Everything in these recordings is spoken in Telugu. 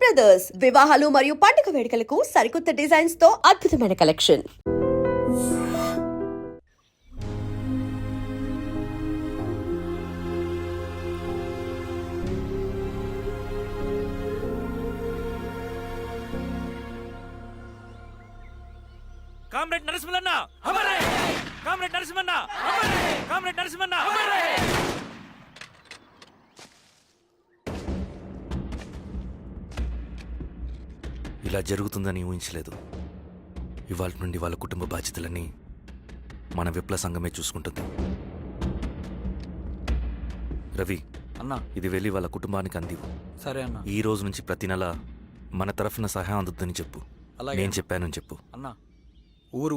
బ్రదర్స్ వివాహాలు మరియు పండుగ వేడుకలకు సరికొత్త డిజైన్స్ తో అద్భుతమైన కలెక్షన్. కామ్రేడ్ నరసింహన్న అమరే! కామ్రేడ్ నరసింహన్న అమరే! కామ్రేడ్ నరసింహన్న అమరే! ఇలా జరుగుతుందని ఊహించలేదు. ఇవాళ నుండి వాళ్ళ కుటుంబ బాధ్యతలన్నీ మన విప్లవ సంఘమే చూసుకుంటుంది. రవి అన్నా, ఇది వెళ్ళి వాళ్ళ కుటుంబానికి అందివు. సరే అన్న. ఈ రోజు నుంచి ప్రతి నెల మన తరఫున సహాయం అందుతుందని చెప్పు. అలాగే. నేను చెప్పానని చెప్పు. అన్నా,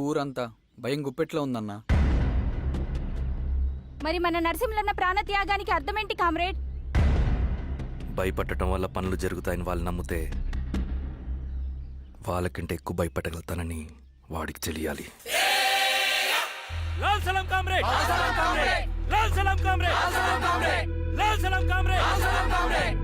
ఊరంతా భయం గుప్పెట్లో ఉందన్నా. మరి మన నరసింహన్న ప్రాణత్యాగానికి అర్థమేంటి కామ్రేడ్? భయపడటం వల్ల పనులు జరుగుతాయని వాళ్ళు నమ్మితే వాళ్ళకంటే ఎక్కువ భయపడగలుగుతానని వాడికి తెలియాలి. లాల్ సలాం కామ్రేడ్! లాల్ సలాం కామ్రేడ్! లాల్ సలాం కామ్రేడ్!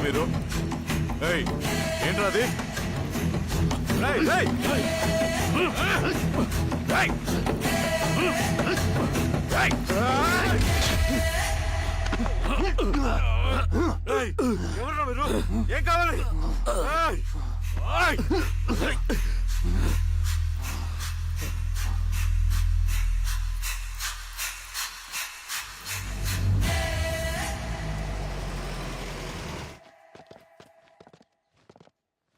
మీరు ఏంట్రా అది? ఎవరు మీరు? ఏం కావాలి?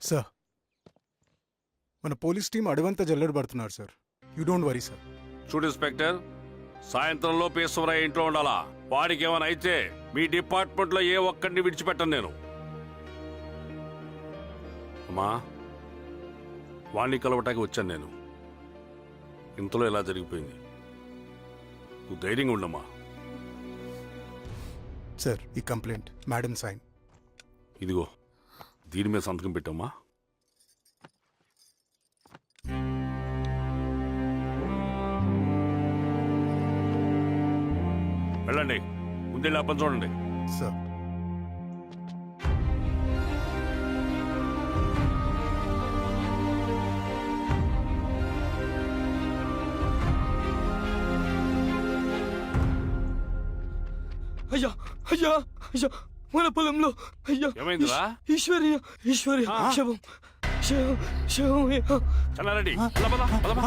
సార్, మన పోలీస్ టీం అడవంతా జల్లెడ పడుతున్నారు sir. You don't worry sir. చూడు ఇన్స్పెక్టర్, సాయంత్రంలో పేశ్వరయ్య ఇంట్లో ఉండాలా. వాడికి ఏమైనా అయితే మీ డిపార్ట్మెంట్లో ఏ ఒక్కడిని విడిచిపెట్టను నేను. అమ్మా, వాణ్ణి కలవటానికి వచ్చాను నేను. ఇంతలో ఇలా జరిగిపోయింది. నువ్వు ధైర్యంగా ఉండమ్మా. సార్, ఈ కంప్లైంట్ మేడం సైన్. ఇదిగో, దీని మీద సంతకం పెట్టమ్మా. వెళ్ళండి, ముందెళ్ళి ఆ పని చూడండి. సార్, అయ్యా అయ్యా అయ్యా, మన పొలంలో అయ్యా. ఏమైందిరా? ఈశ్వర్య శవం శవం శవం. చల్లారెడ్డి, పద.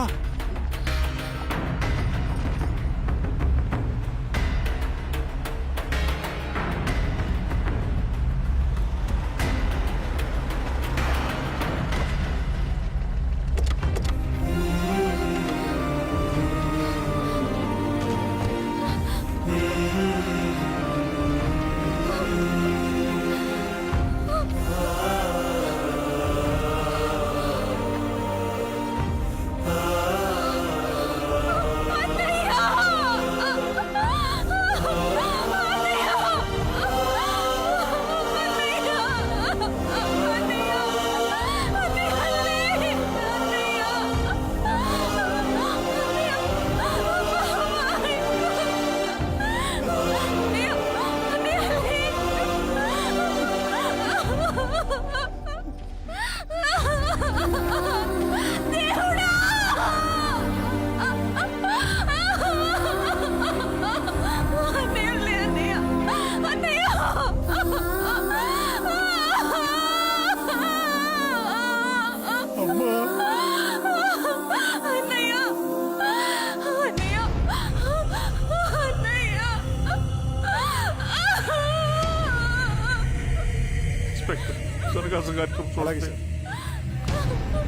అలాగే సార్.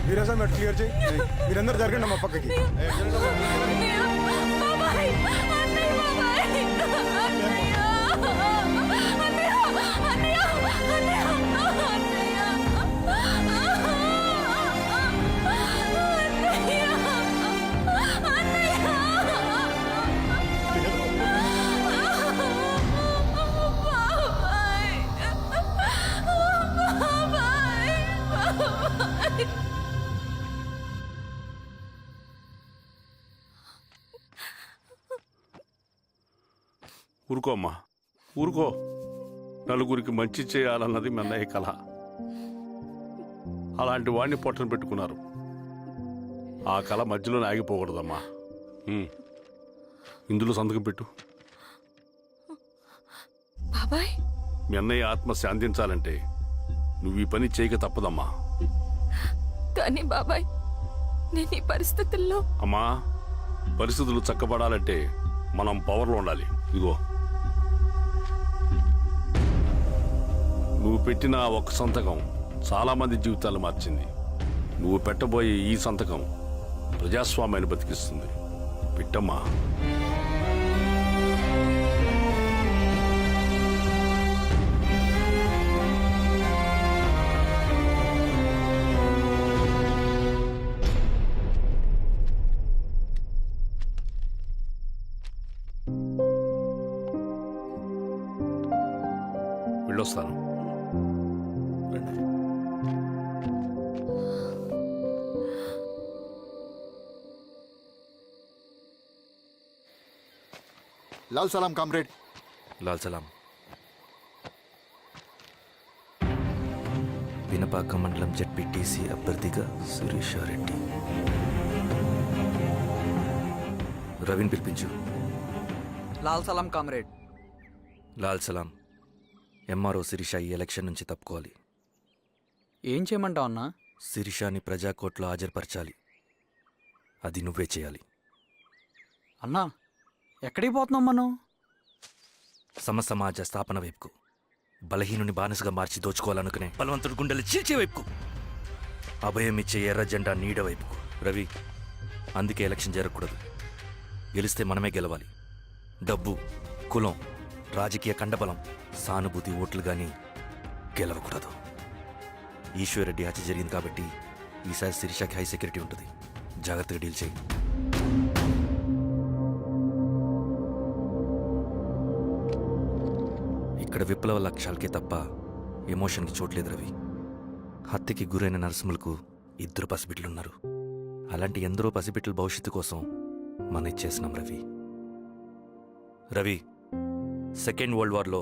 వీరాజా మెట్ క్లియర్ చేయి. మీరందరూ జరగండి అమ్మా పక్కకి. ఊరుకో అమ్మా, ఊరుకో. నలుగురికి మంచి చేయాలన్నది మీ అన్నయ్య కళ. అలాంటి వాడిని పొట్టను పెట్టుకున్నారు. ఆ కళ మధ్యలో ఆగిపోకూడదమ్మా. ఇందులో సంతకం పెట్టు. బాబాయ్, మీ అన్నయ్య ఆత్మ శాంతించాలంటే నువ్వు ఈ పని చేయక తప్పదమ్మా. కానీ బాబాయ్, నేను ఈ పరిస్థితుల్లో... అమ్మా, పరిస్థితులు చక్కబడాలంటే మనం పవర్లో ఉండాలి. ఇదిగో, నువ్వు పెట్టిన ఆ ఒక్క సంతకం చాలా మంది జీవితాలు మార్చింది. నువ్వు పెట్టబోయే ఈ సంతకం ప్రజాస్వామ్యాన్ని బతికిస్తుంది. పెట్టమ్మా. వెళ్ళొస్తాను. లాల్ సలాం కామ్రేడ్. లాల్ సలాం. పినపాక మండలం జెడ్పీటీసీ అభ్యర్థిగా శిరీషారెడ్డి. రవిని పిలిపించు. లాల్ సలాం కామ్రేడ్. లాల్ సలాం. ఎంఆర్ఓ శిరీష ఈ ఎలక్షన్ నుంచి తప్పుకోవాలి. ఏం చేయమంటావు అన్నా? శిరీషాని ప్రజాకోర్టులో హాజరుపరచాలి. అది నువ్వే చేయాలి. అన్నా, ఎక్కడికి పోతున్నాం మనం? సమసమాజ స్థాపన వైపుకు. బలహీనుని బానిసగా మార్చి దోచుకోవాలనుకునే బలవంతుడి గుండెలు చీల్చే వైపుకు. అభయం ఇచ్చే ఎర్ర జెండా నీడ వైపుకు. రవి, అందుకే ఎలక్షన్ జరగకూడదు. గెలిస్తే మనమే గెలవాలి. డబ్బు, కులం, రాజకీయ కండబలం, సానుభూతి ఓట్లు గాని గెలవకూడదు. ఈశ్వర్రెడ్డి హత్య జరిగింది కాబట్టి ఈసారి శిరీషకి హై సెక్యూరిటీ ఉంటుంది. జాగ్రత్తగా డీల్ చేయి. ఇక్కడ విప్లవ లక్ష్యాలకే తప్ప ఎమోషన్కి చోట్లేదు రవి. హత్యకి గురైన నరసింహులకు 2 పసిబిడ్లున్నారు. అలాంటి ఎందరో పసిబిడ్డల భవిష్యత్తు కోసం మనం ఇచ్చేసినాం రవి. రవి, సెకండ్ వరల్డ్ వార్లో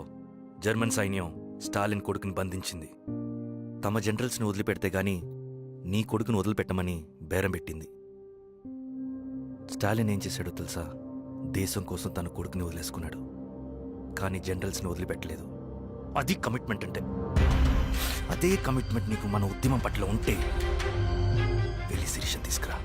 జర్మన్ సైన్యం స్టాలిన్ కొడుకుని బంధించింది. తమ జనరల్స్ని వదిలిపెడితే గాని నీ కొడుకును వదిలిపెట్టమని బేరం పెట్టింది. స్టాలిన్ ఏం చేశాడో తెలుసా? దేశం కోసం తన కొడుకుని వదిలేసుకున్నాడు. కానీ జనరల్స్ని వదిలిపెట్టలేదు. అది కమిట్మెంట్ అంటే. అదే కమిట్మెంట్ నీకు మన ఉద్యమం పట్ల ఉంటే వెళ్ళి శిరీష తీసుకురా.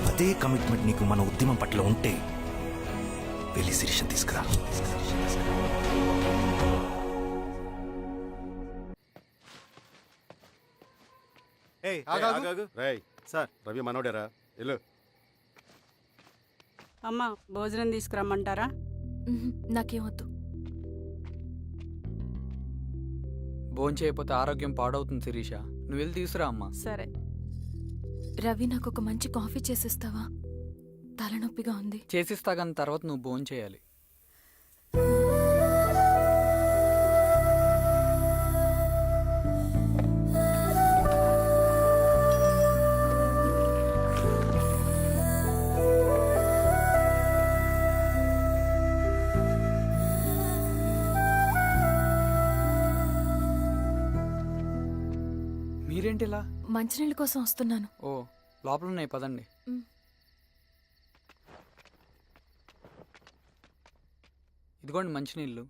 అదే కమిట్మెంట్ నీకు మన ఉద్యమం పట్ల ఉంటే వెళ్ళి శిరీష తీసుకురా. రేయ్ సార్, రవి మనోడేరా? వెళ్ళు. అమ్మా, భోజనం తీసుకురమ్మంటారా? నాకేమొద్దు. భోంచేయకపోతే ఆరోగ్యం పాడవుతుంది శిరీష. నువ్వు వెళ్ళి తీసురా అమ్మా. సరే. రవి, నాకు ఒక మంచి కాఫీ చేసిస్తావా? తలనొప్పిగా ఉంది. చేసిస్తా కానీ తర్వాత నువ్వు భోంచేయాలి. మీరేంటిలా? మంచినీళ్ళ కోసం వస్తున్నాను. ఓ, లోపల ఉన్నాయి, పదండి. ఇదిగోండి మంచినీళ్ళు.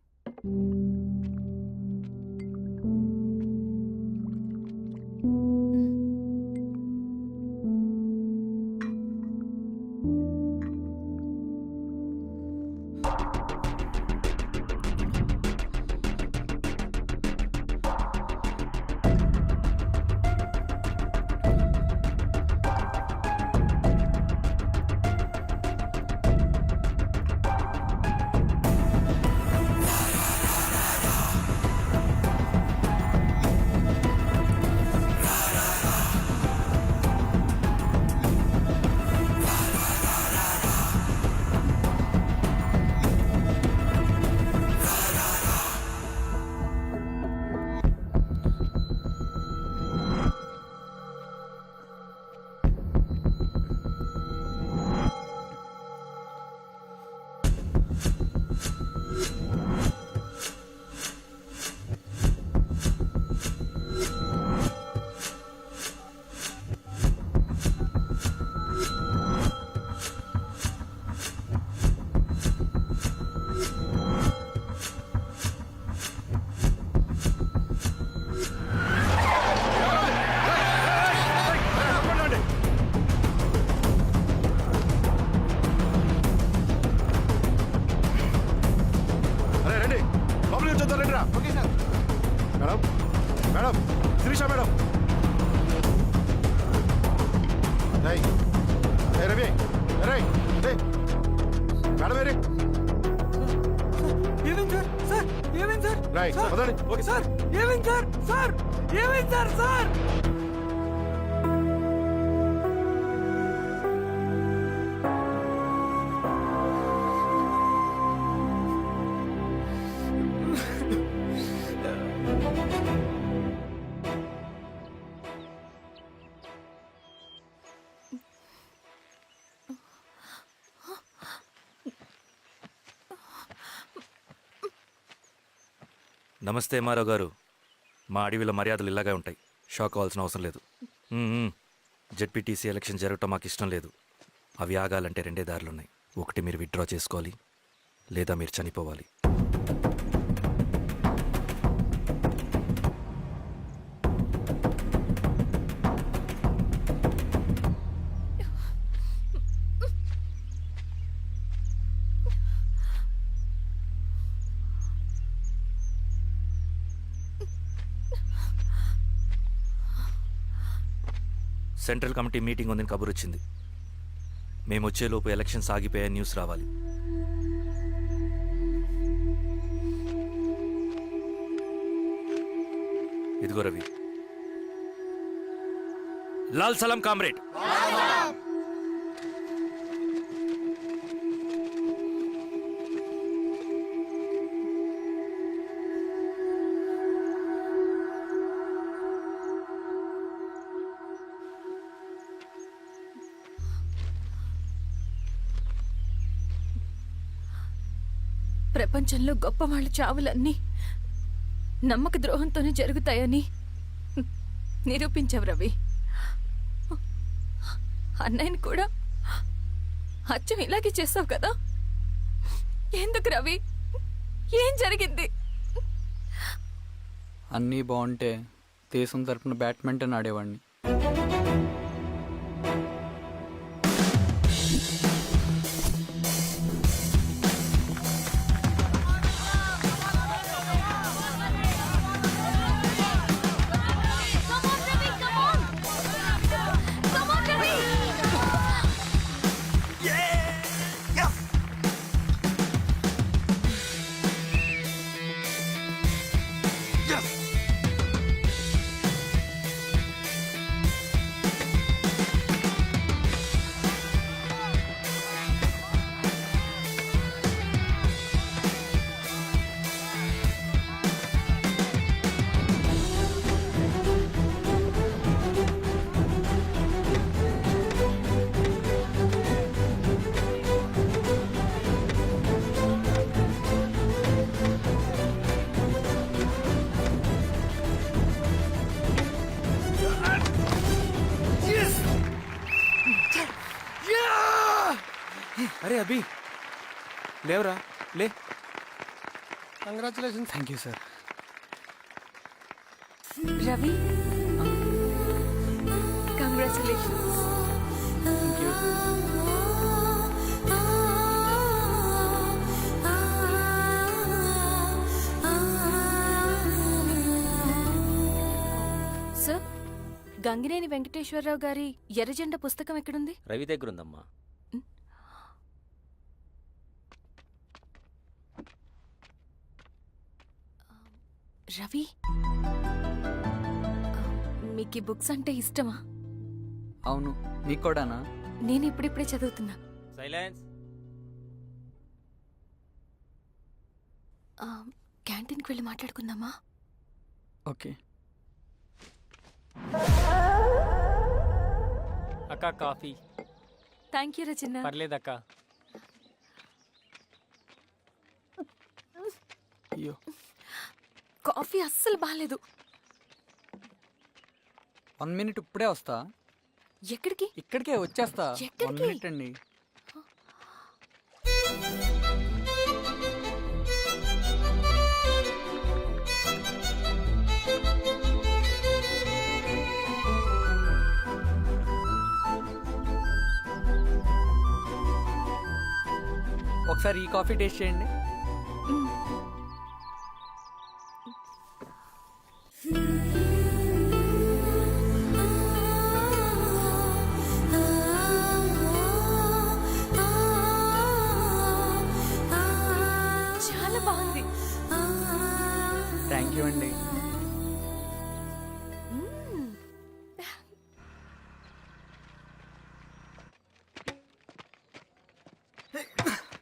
అరే రండి లోపలికి వచ్చేద్దాం రండి రా. Madam madam Shirisha madam. రై ఏ రవి రై మేడం ఏరి ఏమైంది సార్? సార్ ఏమైంది సార్? రై వదండి. ఓకే సార్ ఏమైంది సార్? సార్ ఏమైంది సార్? సార్ నమస్తే మారావు గారు. మా అడవిలో మర్యాదలు ఇలాగే ఉంటాయి. షాక్ అవ్వాల్సిన అవసరం లేదు. జెడ్పీటీసీ ఎలక్షన్ జరగటం మాకు ఇష్టం లేదు. అవి ఆగాలంటే రెండే దారులున్నాయి. ఒకటి మీరు విత్డ్రా చేసుకోవాలి, లేదా మీరు చనిపోవాలి. సెంట్రల్ కమిటీ మీటింగ్ ఉందని కబురు వచ్చింది. మేము వచ్చేలోపు ఎలక్షన్స్ ఆగిపోయే న్యూస్ రావాలి. ఇదిగో రవి. లాల్ సలాం కామ్రేడ్. ప్రపంచంలో గొప్ప వాళ్ళ చావులన్నీ నమ్మక ద్రోహంతోనే జరుగుతాయని నిరూపించావు రవి. అన్నయ్యని కూడా అచ్చం ఇలాగే చేస్తావు కదా? ఎందుకు రవి? ఏం జరిగింది? అన్నీ బాగుంటే దేశం తరపున బ్యాడ్మింటన్ ఆడేవాడిని. అరే అభి, లేవరా, లే. Congratulations. Thank you sir. Ravi, congratulations. Thank you. Sir, Gangineni Venkateswararao గారి ఎర్రజెండా పుస్తకం ఎక్కడుంది? రవి దగ్గర ఉందమ్మా. రవి, మీకు ఈ బుక్స్ అంటే ఇష్టమా? అవును, నీకు కూడానా? నేను ఇప్పుడిప్పుడే చదువుతున్నా. సైలెన్స్. క్యాంటీన్కి వెళ్ళి మాట్లాడుకుందామా? ఓకే. అక్క కాఫీ. థ్యాంక్ యూ రచన. పర్లేదక్క. అయ్యో కాఫీ అస్సలు బాగాలేదు. 1 మినిట్ ఇప్పుడే వస్తా. ఎక్కడికి? ఇక్కడికే వచ్చేస్తా. ఎక్కడికి? 1 మినిట్ అండి. ఒకసారి ఈ కాఫీ టేస్ట్ చేయండి. చాలా బాగుంది. థ్యాంక్ యూ అండి.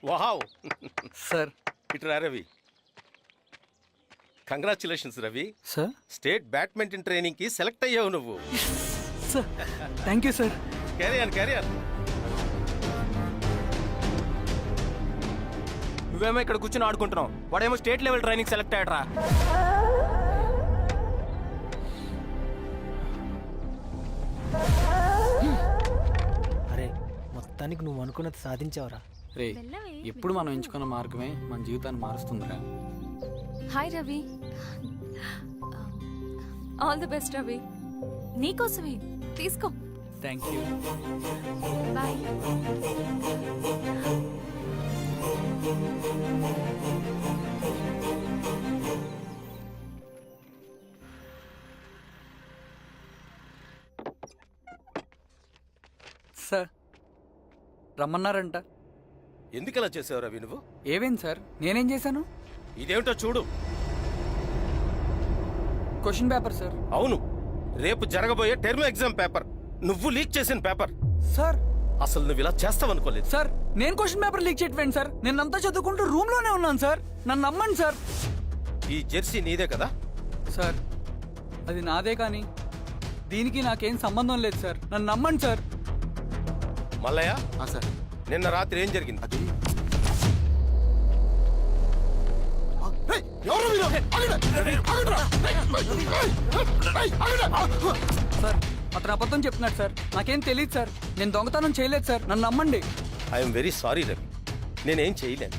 వావ్ సార్ ఇట్రా Ravi. Congratulations Ravi, sir state badminton training కి సెలెక్ట్ అయ్యావు నువ్వు. Sir thank you sir. Carrier నువ్వేమో ఇక్కడ కూర్చొని ఆడుకుంటున్నావు, వాడేమో స్టేట్ లెవెల్ ట్రైనింగ్ సెలెక్ట్ అయ్యాడ్రా. అరే మొత్తానికి నువ్వు అనుకున్నది సాధించావురా. రే ఎప్పుడు మనం ఎంచుకున్న మార్గమే మన జీవితాన్ని మారుస్తుందిరా. Hi Ravi. All the best Ravi. నీకోసమే తీసుకో. Thank you. బాయ్. సార్ రమ్మన్నారంట. ఎందుకలా చేసావు రవి నువ్వు? ఏవేంటి సార్, నేనేం చేశాను? ఇదేమిటో చూడు. Question paper sir. అవును, రేపు జరగబోయే టర్మ్ ఎగ్జామ్ పేపర్ నువ్వు లీక్ చేసిన పేపర్. సార్ అసలు నువ్వు ఇలా చేస్తావనుకోలేదు. సార్ నేను క్వశ్చన్ పేపర్ లీక్ చేయట్లేండి సార్. నేనంతా చదువుకుంటూ రూమ్ లోనే ఉన్నాను సార్. నన్ను నమ్మండి సార్. ఈ జెర్సీ నీదే కదా? సార్ అది నాదే, కానీ దీనికి నాకేం సంబంధం లేదు సార్. నన్ను నమ్మండి సార్. మల్లయ్య, సార్ నిన్న రాత్రి ఏం జరిగింది? అది ఎవరు మీరు? సార్ అతను అబద్ధం చెప్తున్నాడు సార్. నాకేం తెలియదు సార్. నేను దొంగతనం చేయలేదు సార్. నన్ను నమ్మండి. ఐఎమ్ వెరీ సారీ రవి, నేనేం చేయలేను.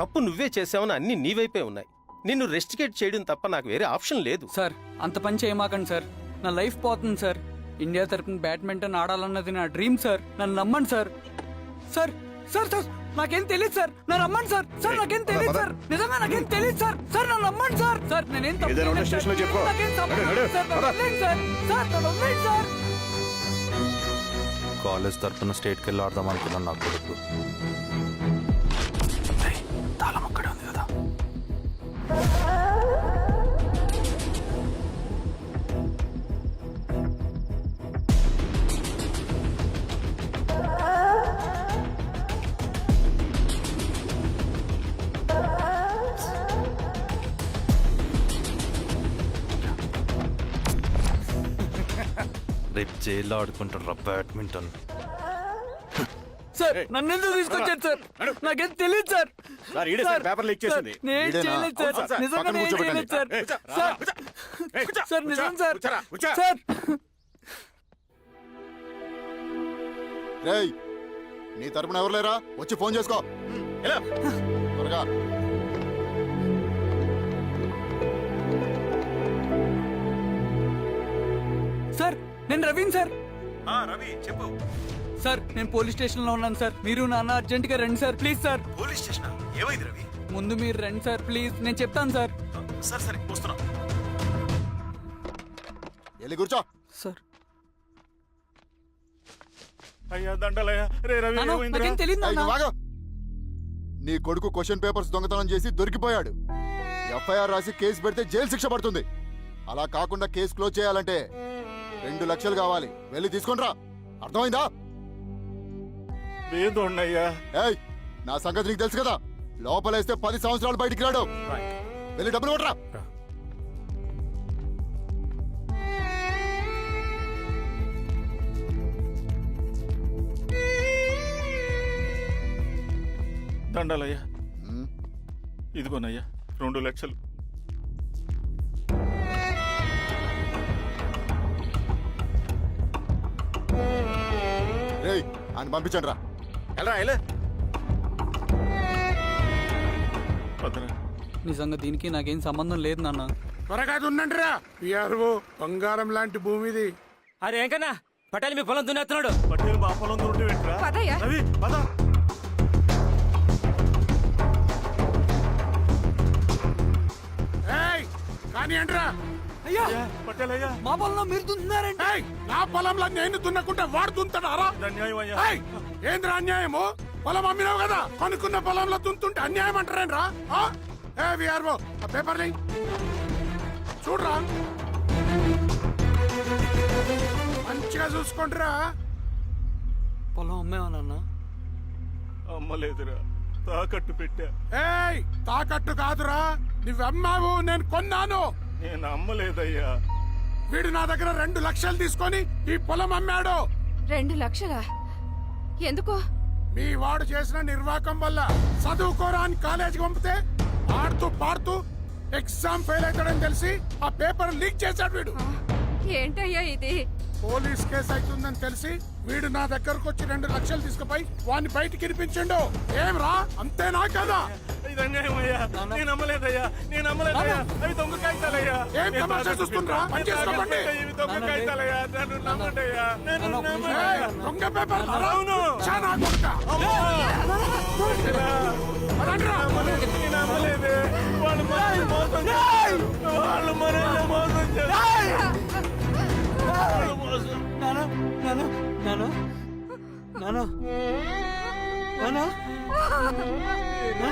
తప్పు నువ్వే చేసావని అన్ని నీ వైపే ఉన్నాయి. నిన్ను రెస్టికేట్ చేయడం తప్ప నాకు వేరే ఆప్షన్ లేదు. సార్ అంత పని చేయమాకండి సార్. నా లైఫ్ పోతుంది సార్. ఇండియా తరపున బ్యాడ్మింటన్ ఆడాలన్నది నా డ్రీమ్ సార్. నన్ను నమ్మండి సార్. సార్ సార్ సార్ నాకేం తెలియదు సార్. నన్ను నమ్మండి సార్. సార్ నాకేం తెలియదు సార్. నిజంగా నాకేం తెలియదు సార్. సార్ నన్ను నమ్మండి సార్. సార్ నేనేం తప్పు ఏదైనా ఉంటే చేయలేదు సార్. స్టేషన్లో చెప్పుకో. నాకేం సంబంధం లేదు సార్. నన్ను వదిలేయండి సార్. సార్ నన్ను వదిలేయండి సార్. కాలేజ్ తరఫున స్టేట్కి వెళ్ళి ఆడదాం అనుకున్నాను నా కొడుకు. తాళం అక్కడే ఉంది కదా. రేపు జైల్లో ఆడుకుంటారా బ్యాడ్మింటన్. సార్ నన్ను ఎందుకు తీసుకొచ్చారు సార్? నాకేం తెలియదు సార్. సార్ ఈడే సార్ పేపర్ లీక్ చేసింది. సార్, నేను ఈడేనా? చేయలేదు సార్. అవును సార్. నిజంగా పక్కన నేను కూర్చోబెట్టండి. చేయలేదు సార్. సార్ సార్ నిజం సార్. సార్ రేయ్ నీ తరపున ఎవరు లేరా? వచ్చి ఫోన్ చేసుకో త్వరగా. సార్ నేను రవీన్ సార్. రవి చెప్పు. సార్ నేను పోలీస్ స్టేషన్ లో ఉన్నాను సార్. మీరు నాన్న అర్జెంట్ గా రండి sir. Please sir. Police station ఏమైంది రవి? ముందు మీరు రండి సార్ ప్లీజ్. నేను చెప్తాను సార్. సరే వస్తున్నా. వెళ్ళి కూర్చో. సార్ అయ్యా దండలయ్య. రే రవి నాన్న, ఏమైందిరా? నాకేం తెలియదు ఏయ్, నాన్న. నువ్వు ఆగు. నీ కొడుకు క్వశ్చన్ పేపర్స్ దొంగతనం చేసి దొరికిపోయాడు. ఎఫ్ఐఆర్ రాసి కేసు పెడితే జైలు శిక్ష పడుతుంది. అలా కాకుండా కేసు క్లోజ్ చేయాలంటే 2 లక్షలు కావాలి. వెళ్ళి తీసుకొనిరా. అర్థమైందా? లేదోండయ్యా. ఏయ్ నా సంగతి నీకు తెలుసు కదా. లోపలేస్తే 10 సంవత్సరాలు బయటికి రాడు. వెళ్ళి డబ్బులు కొట్టరా. దండలయ్యా. ఉమ్, ఇదిగోనయ్యా. 2 లక్షలు. రేయ్ అని పంపించండి రా. వెళ్ళరా వెళ్ళు. వద్దరా. నిజంగా దీనికి నాకేం సంబంధం లేదు నాన్న. త్వరగా ఉండండి రా. పిఆర్ఓ బంగారం లాంటి భూమిది. అరే ఏంకన్నా పటేల్ మీ పొలం దున్నేస్తున్నాడు. పటేల్ మా పొలం దొరికి పెట్టరా. రవి పద. కానీ ఏంట్రా అయ్యా పటేల్ అయ్యా, మా పొలంలో మీరు దున్నారంటే నా పొలంలో నేను దున్నకుంటే వాడు దున్నుతాడా? ఏంద్రా అన్యాయము? పొలం అమ్మినావు కదా, కొనుక్కున్న పొలంలో దున్నుతుంటే అన్యాయం అంటారేంట్రా? ఏ విఆర్ఓ ఆ పేపర్ని చూడరా, మంచిగా చూసుకుంటారా. పొలం అమ్మేవా నాన్న? అమ్మలేదురా, తాకట్టు పెట్టా. ఏయ్ తాకట్టు కాదురా, నువ్వమ్మావు, నేను కొన్నాను. నేను అమ్మలేదయ్యా. వీడు నా దగ్గర 2 లక్షలు తీసుకొని ఈ పొలం అమ్మాడు. 2 లక్షలా? ఎందుకు? మీ వాడు చేసిన నిర్వాకం వల్ల చదువుకోరా అని కాలేజీకి పంపితే ఆడుతూ పాడుతూ ఎగ్జామ్ ఫెయిల్ అవుతాడని తెలిసి ఆ పేపర్ లీక్ చేశాడు వీడు. ఏంటయ్యా ఇది? పోలీస్ కేసు అవుతుందని తెలిసి వీడు నా దగ్గరకు వచ్చి 2 లక్షలు తీసుకుపోయి వాడిని బయటికి వినిపించండు. ఏం రా, అంతేనా కదా? ఏం తమాషా చూస్తుండ్రా? పని చేసుకోకండి. ఏయ్, దొంగ పేపర్ చాలా కొడుకా. పదండ్రా. నాన్న నాన్న నాన్న నాన్న నాన్న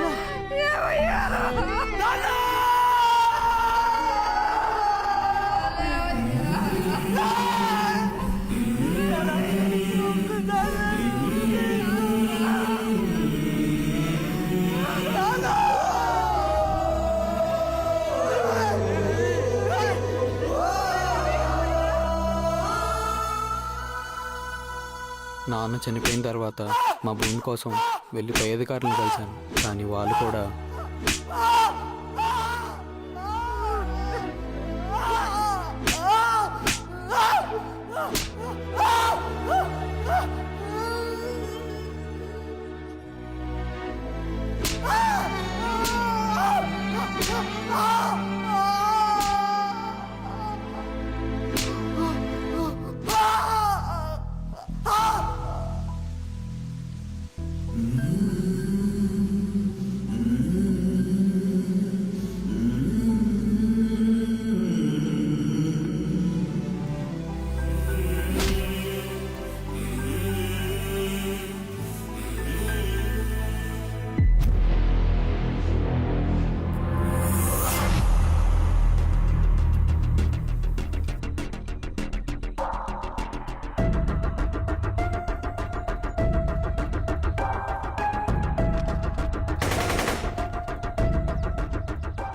నాన్న చనిపోయిన తర్వాత మా భూమి కోసం వెళ్ళి పై అధికారులను కలిశాను, కానీ వాళ్ళు కూడా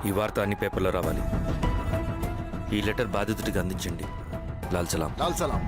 ఈ వార్త అన్ని పేపర్లో రావాలి. ఈ లెటర్ బాధితుడికి అందించండి. లాల్ సలాం. లాల్ సలాం.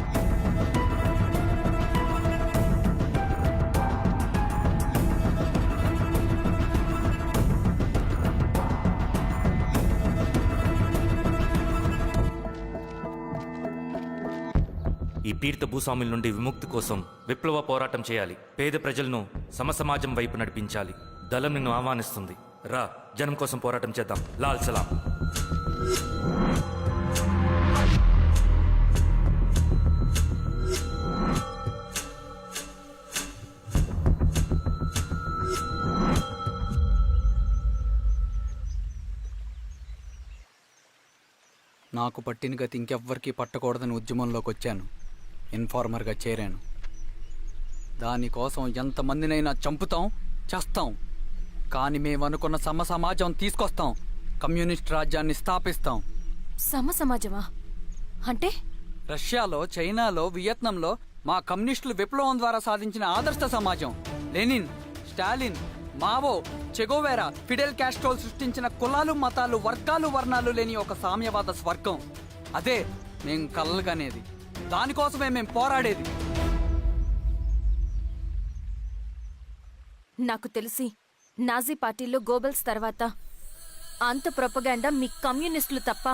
ఈ పీడిత భూస్వాముల నుండి విముక్తి కోసం విప్లవ పోరాటం చేయాలి. పేద ప్రజలను సమసమాజం వైపు నడిపించాలి. దళం నిన్ను ఆహ్వానిస్తుంది. రా, జనం కోసం పోరాటం చేద్దాం. లాల్ సలాం. నాకు పట్టిన గతి ఇంకెవ్వరికీ పట్టకూడదని ఉద్యమంలోకి వచ్చాను. ఇన్ఫార్మర్గా చేరాను. దానికోసం ఎంతమందినైనా చంపుతాం, చేస్తాం. కానీ మేము అనుకున్న సమాజం తీసుకొస్తాం. కమ్యూనిస్ట్ రాజ్యాన్ని స్థాపిస్తాం. సమాజమా అంటే? రష్యాలో, చైనాలో, వియత్నంలో మా కమ్యూనిస్టులు విప్లవం ద్వారా సాధించిన ఆదర్శ సమాజం. Lenin, Stalin, Mao, Che Guevara, Fidel కాస్ట్రోల్ సృష్టించిన కులాలు, మతాలు, వర్గాలు, వర్ణాలు లేని ఒక సామ్యవాద స్వర్గం. అదే మేం కలలుగనేది. దానికోసమే మేం పోరాడేది. నాకు తెలిసి నాజీ పార్టీలో గోబెల్స్ తర్వాత అంత ప్రొపగాండా మీ కమ్యూనిస్టులు తప్ప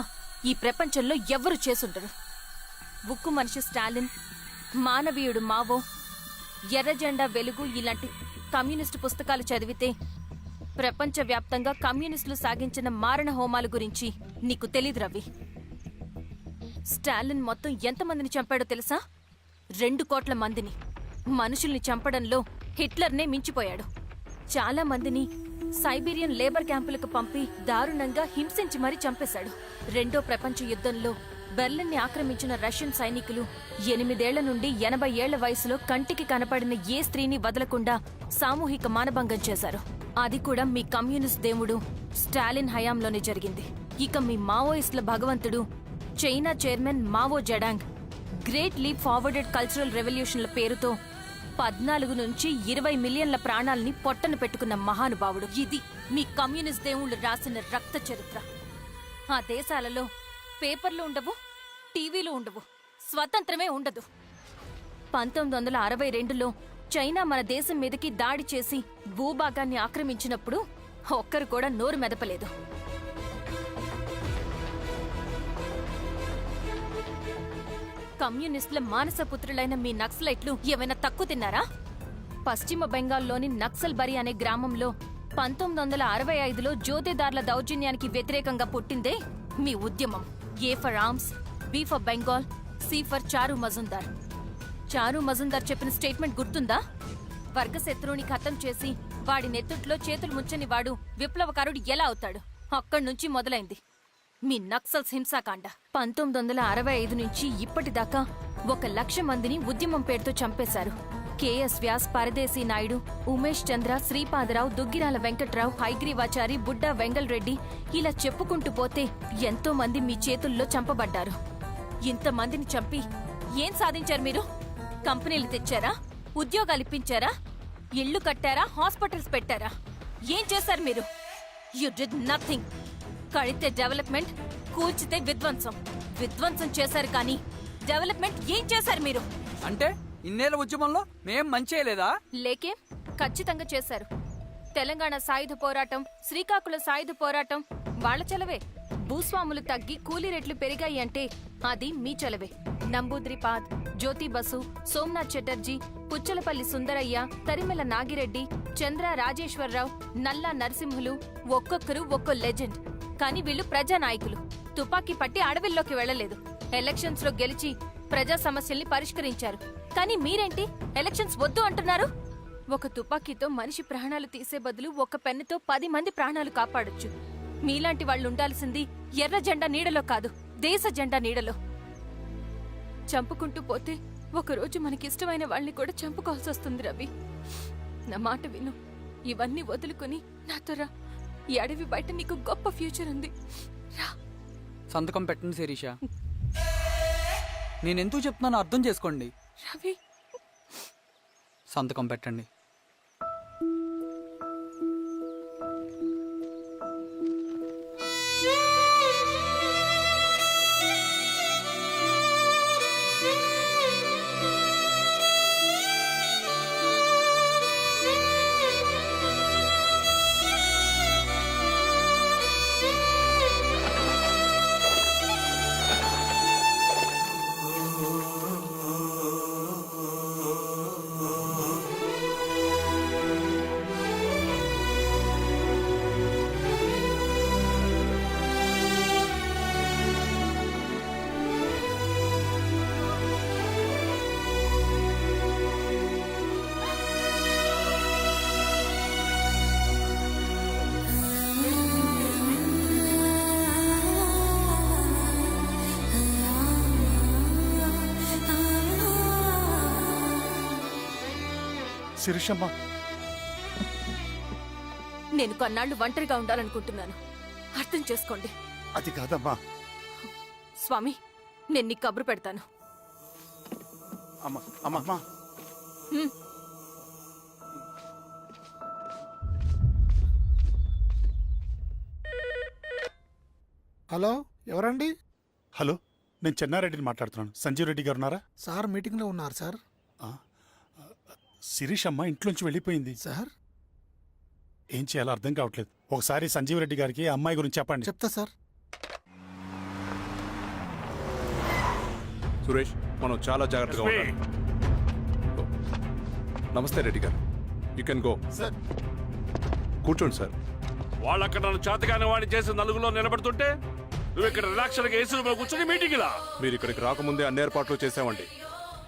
ఈ ప్రపంచంలో ఎవ్వరు చేసుండరు. ఉక్కు మనిషి స్టాలిన్, మానవీయుడు మావో, ఎర్ర జెండా వెలుగు ఇలాంటి కమ్యూనిస్టు పుస్తకాలు చదివితే ప్రపంచవ్యాప్తంగా కమ్యూనిస్టులు సాగించిన మారణ హోమాల గురించి నీకు తెలీదు రవి. స్టాలిన్ మొత్తం ఎంతమందిని చంపాడో తెలుసా? 2 కోట్ల మందిని. మనుషుల్ని చంపడంలో హిట్లర్నే మించిపోయాడు. చాలా మందిని సైబీరియన్ లేబర్ క్యాంపులకు పంపి దారుణంగా హింసించి మరీ చంపేశాడు. 2వ ప్రపంచ యుద్ధంలో బెర్లిన్ని ఆక్రమించిన రష్యన్ సైనికులు 8 ఏళ్ల నుండి 80 ఏళ్ల వయసులో కంటికి కనపడిన ఏ స్త్రీని వదలకుండా సామూహిక మానభంగం చేశారు. అది కూడా మీ కమ్యూనిస్ట్ దేవుడు స్టాలిన్ హయాంలోనే జరిగింది. ఇక మీ మావోయిస్టుల భగవంతుడు China chairman Mao Zedong great leap forwarded cultural రెవల్యూషన్ల పేరుతో 14 నుంచి 20 మిలియన్ల ప్రాణాల్ని పొట్టన పెట్టుకున్న మహానుభావుడు. ఇది మీ కమ్యూనిస్ట్ దేవుళ్ళు రాసిన రక్త చరిత్ర. ఆ దేశాలలో పేపర్లు ఉండవు, టీవీలు ఉండవు, స్వతంత్రమే ఉండదు. 1962లో చైనా మన దేశం మీదకి దాడి చేసి భూభాగాన్ని ఆక్రమించినప్పుడు ఒక్కరు కూడా నోరు మెదపలేదు. కమ్యూనిస్టుల మానసపుత్రులైన మీ నక్సలైట్లు ఏమైనా తక్కువ తిన్నారా? పశ్చిమ బెంగాల్లోని నక్సల్ బరి అనే గ్రామంలో 1965లో జోతేదార్ల దౌర్జన్యానికి వ్యతిరేకంగా పుట్టిందే మీ ఉద్యమం. A for arms, B for Bengal, C for Charu Majumdar. చారు మజుందార్ చెప్పిన స్టేట్మెంట్ గుర్తుందా? వర్గశత్రువుని ఖతం చేసి వాడి నెత్తుట్లో చేతులు ముంచని వాడు విప్లవకారుడు ఎలా అవుతాడు? అక్కడ్నుంచి మొదలైంది మీ నక్సల్స్ హింసాకాండ. 1965 నుంచి ఇప్పటిదాకా 1,00,000 మందిని ఉద్యమం పేరుతో చంపేశారు. కేఎస్ వ్యాస్, పరదేశీ నాయుడు, ఉమేష్ చంద్ర, శ్రీపాదరావు, దుగ్గిరాల వెంకట్రావు, హైగ్రీవాచారి, బుడ్డా వెంగల్ రెడ్డి ఇలా చెప్పుకుంటూ పోతే ఎంతో మంది మీ చేతుల్లో చంపబడ్డారు. ఇంతమందిని చంపి ఏం సాధించారు మీరు? కంపెనీలు తెచ్చారా? ఉద్యోగాలు ఇప్పించారా? ఇళ్లు కట్టారా? హాస్పిటల్స్ పెట్టారా? ఏం చేశారు మీరు? You did nothing. కడితే డెవలప్మెంట్, కూల్చితే విధ్వంసం. విధ్వంసం చేశారు కానీ డెవలప్మెంట్ ఏం చేశారు మీరు? అంటే ఇన్నేళ్ల ఉద్యమంలో మేం మంచి చేయలేదా? లేకే, ఖచ్చితంగా చేశారు. తెలంగాణ సాయుధ పోరాటం, శ్రీకాకుళం సాయుధ పోరాటం వాళ్ల చలవే. భూస్వాములు తగ్గి కూలీ రేట్లు పెరిగాయి అంటే అది మీ చలవే. నంబూద్రిపాద్, జ్యోతి బసు, సోమనాథ్ చటర్జీ, పుచ్చలపల్లి సుందరయ్య, తరిమెల నాగిరెడ్డి, చంద్ర రాజేశ్వరరావు, నల్లా నరసింహులు ఒక్కొక్కరు ఒక్కో లెజెండ్. కానీ వీళ్ళు ప్రజానాయకులు. తుపాకీ పట్టి అడవిల్లోకి వెళ్లలేదు. ఎలక్షన్స్ లో గెలిచి ప్రజా సమస్యల్ని పరిష్కరించారు. కానీ మీరేంటి ఎలక్షన్స్ వద్దు అంటున్నారు? ఒక తుపాకీతో మనిషి ప్రాణాలు తీసే బదులు ఒక పెన్నుతో 10 మంది ప్రాణాలు కాపాడొచ్చు. మీలాంటి వాళ్ళు ఉండాల్సింది ఎర్ర జెండా నీడలో కాదు, దేశ జెండా నీడలో. చంపుకుంటూ పోతే ఒకరోజు మనకిష్టమైన వాళ్ళని కూడా చంపుకోవాల్సి వస్తుంది రవి. నా మాట విను. ఇవన్నీ వదులుకుని నాతో రా. ఈ అడవి బయట నీకు గొప్ప ఫ్యూచర్ ఉంది. రా. సంతకం పెట్టండి శిరీష. నేనెందుకు చెప్తున్నానో అర్థం చేసుకోండి. రవి, సంతకం పెట్టండి. శిరీషమ్మ, నేను కొన్నాళ్ళు ఒంటరిగా ఉండాలనుకుంటున్నాను. అర్థం చేసుకోండి. అది కాదమ్మా. స్వామి, నేను నీకు కబురు పెడతాను. అమ్మా అమ్మా, హలో, ఎవరండి? హలో, నేను చెన్నారెడ్డిని మాట్లాడుతున్నాను. సంజీవ్ రెడ్డి గారు ఉన్నారా? సార్ మీటింగ్లో ఉన్నారు సార్. శిరీషమ్మ ఇంట్లోంచి వెళ్ళిపోయింది సార్ ఏం చేయాలో అర్థం కావట్లేదు. ఒకసారి సంజీవ్ రెడ్డి గారికి ఆ అమ్మాయి గురించి చెప్పండి. చెప్తా సార్. సురేష్, మనం చాలా జాగ్రత్తగా ఉండాలి. నమస్తే రెడ్డి గారు, యూ కెన్ గో. సార్ కూర్చోండి సార్. వాళ్ళక్కడ నన్ను చేతగానే వాడిని చేసి నలుగులో నిలబడుతుంటే నువ్వు ఇక్కడ రిలాక్స్గా ఏసీ రూమ్లో కూర్చొని మీటింగ్ ఇలా. మీరు ఇక్కడికి రాకముందే అన్ని ఏర్పాట్లు చేసామండి.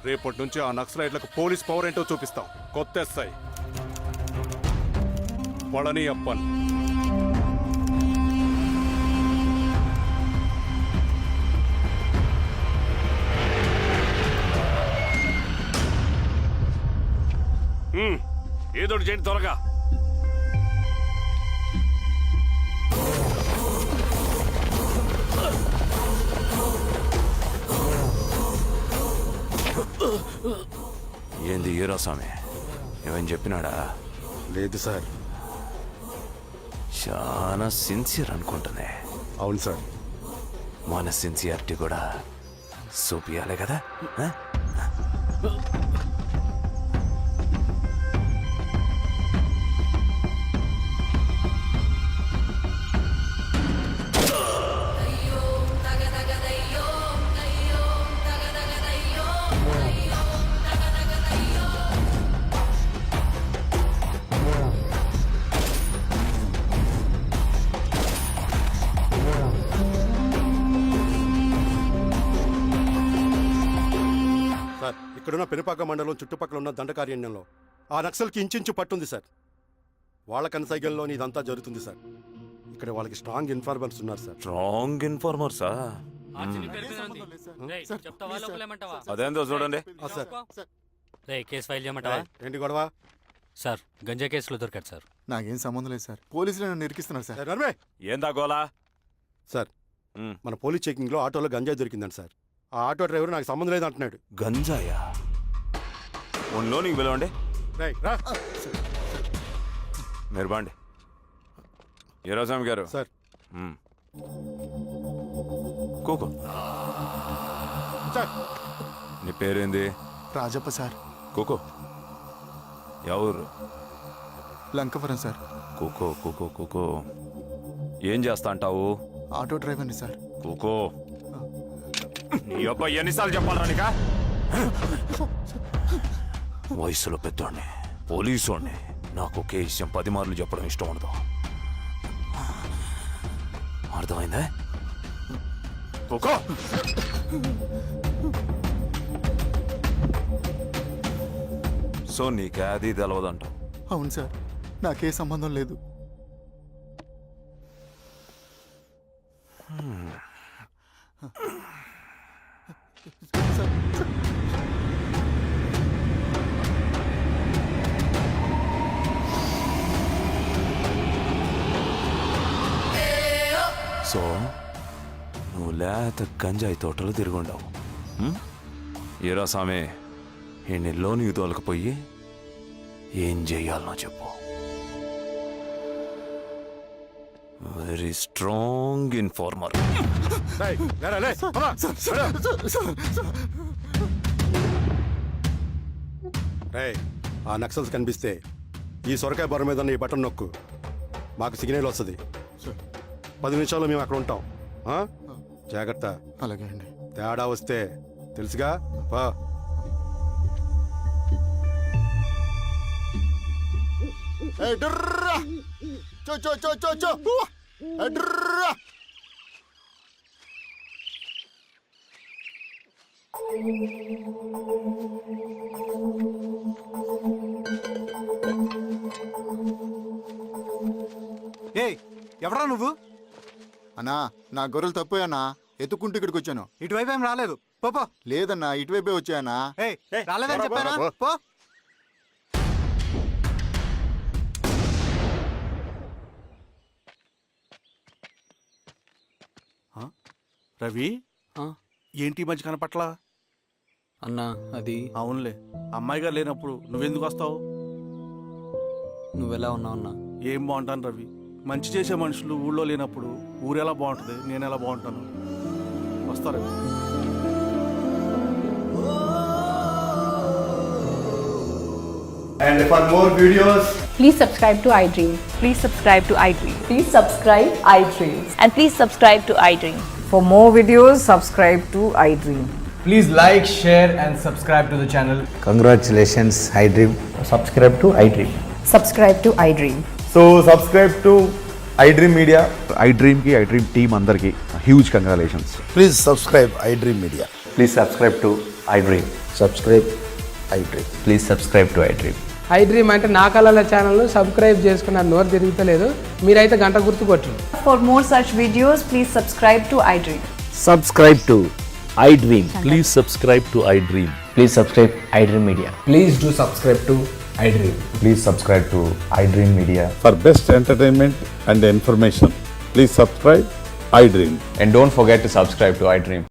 రేపటి నుంచి ఆ నక్సలైట్లకు పోలీస్ పవర్ ఏంటో చూపిస్తాం. కొత్త ఎస్ఐ పళని అప్పన్. ఏదోటి చేయండి త్వరగా. ఏంది హీరో స్వామి, ఏమని చెప్పినాడా? లేదు సార్. చాలా సిన్సియర్ అనుకుంటుంది. అవును సార్. మన సిన్సియారిటీ కూడా చూపియాలి కదా. ఆ? సార్, ఇక్కడున్న పెనుపాక మండలం చుట్టుపక్కల ఉన్న దండకారణ్యంలో ఆ నక్సల్కి ఇంచుంచు పట్టుంది సార్. వాళ్ళ కనసైగల్లోని ఇదంతా జరుగుతుంది సార్. ఇక్కడ వాళ్ళకి స్ట్రాంగ్ ఇన్ఫార్మర్స్ ఉన్నారు సార్. స్ట్రాంగ్ ఇన్ఫార్మర్సా? అదేందో చూడండి. కేసు ఫైల్ చేయమంటావా? ఏంటి గొడవ సార్, గంజా కేసులో దొరికాడు సార్. నాకేం సంబంధం లేదు సార్. పోలీసులు నన్ను ఇరికిస్తున్నారు సార్. నర్మే ఏందా గోలా? సార్, మన పోలీస్ చెకింగ్ లో ఆటోలో గంజాయి దొరికిందండి సార్. ఆ ఆటో డ్రైవర్ నాకు సంబంధం లేదు అంటున్నాడు. గంజాయా? ఉన్నో నీకు పిలవండి. రేయ్, రా. మీరు బాండి. ఈరోజామి గారు సార్. కూకో. సార్, నీ పేరేంది? రాజప్ప సార్. కూకో. ఎవరు? లంకవరం సార్. కూకో కూకో కూకో. ఏం చేస్తా అంటావు? ఆటో డ్రైవర్ని సార్. కూకో. నీ అబ్బాయి ఎన్నిసార్లు చెప్పాలరా నీకా? వయసులో పెద్దోడిని, పోలీసోడిని, నాకు ఒకే విషయం 10 మార్లు చెప్పడం ఇష్టం ఉండదు. అర్థమైందా? కూకో. సో నీకే అది తెలవదంటావు? అవును సార్, నాకే సంబంధం లేదు. సో నువ్వు లేత గంజాయి తోటలు తిరుగుండవు. ఏరా సామే, ఈ నెల్లోనికి తోలకపోయి ఏం చెయ్యాలనో చెప్పు. Very strong informer. ఆ నక్సల్స్ కనిపిస్తే ఈ సొరకాయ బొర మీద ఈ బటన్ నొక్కు, మాకు సిగ్నల్ వస్తుంది. 10 నిమిషాల్లో మేము అక్కడ ఉంటాం. జాగ్రత్త. అలాగే అండి. తేడా వస్తే తెలుసుగా. ఎవరా నువ్వు? అన్నా, నా గొర్రెలు తప్పోయన్నా, ఎత్తుకుంటూ ఇక్కడికి వచ్చాను. ఇటువైపు ఏం రాలేదు. పో. లేదన్నా, ఇటువైపే వచ్చాయన్నా. రాలేదని చెప్పానా? పో. రవి, ఏంటి మధ్య కనపట్ల? అన్నా, అది అవునులే, అమ్మాయి గారు లేనప్పుడు నువ్వెందుకు వస్తావు? నువ్వెలా ఉన్నావు అన్నా? ఏం బాగుంటాను రవి, మంచి చేసే మనుషులు ఊళ్ళో లేనప్పుడు ఊరెలా బాగుంటుంది, నేను ఎలా బాగుంటాను? వస్తారు. And for more videos, Please subscribe to iDream. Please subscribe to iDream. Please subscribe iDream. And please subscribe to iDream. For more videos, subscribe to iDream. Please like, share and subscribe to the channel. Congratulations, iDream. Subscribe to iDream. Subscribe to iDream. So subscribe to iDream Media. iDream కి iDream టీమ్ అందరికి huge congratulations. Please subscribe iDream Media. Please subscribe to iDream. Subscribe iDream. Please subscribe to iDream. iDream అంటే నా కళల ఛానల్ సబ్స్క్రైబ్ చేసుకున్న నోరు తిరుగుతలేదు. మీరైతే గంట గుర్తు కొట్టండి. For more such videos, please subscribe to iDream. Subscribe to iDream. Please subscribe to iDream. Please subscribe iDream Media. Please do subscribe to iDream. Please subscribe to iDream Media. For best entertainment and information please subscribe iDream. And don't forget to subscribe to iDream.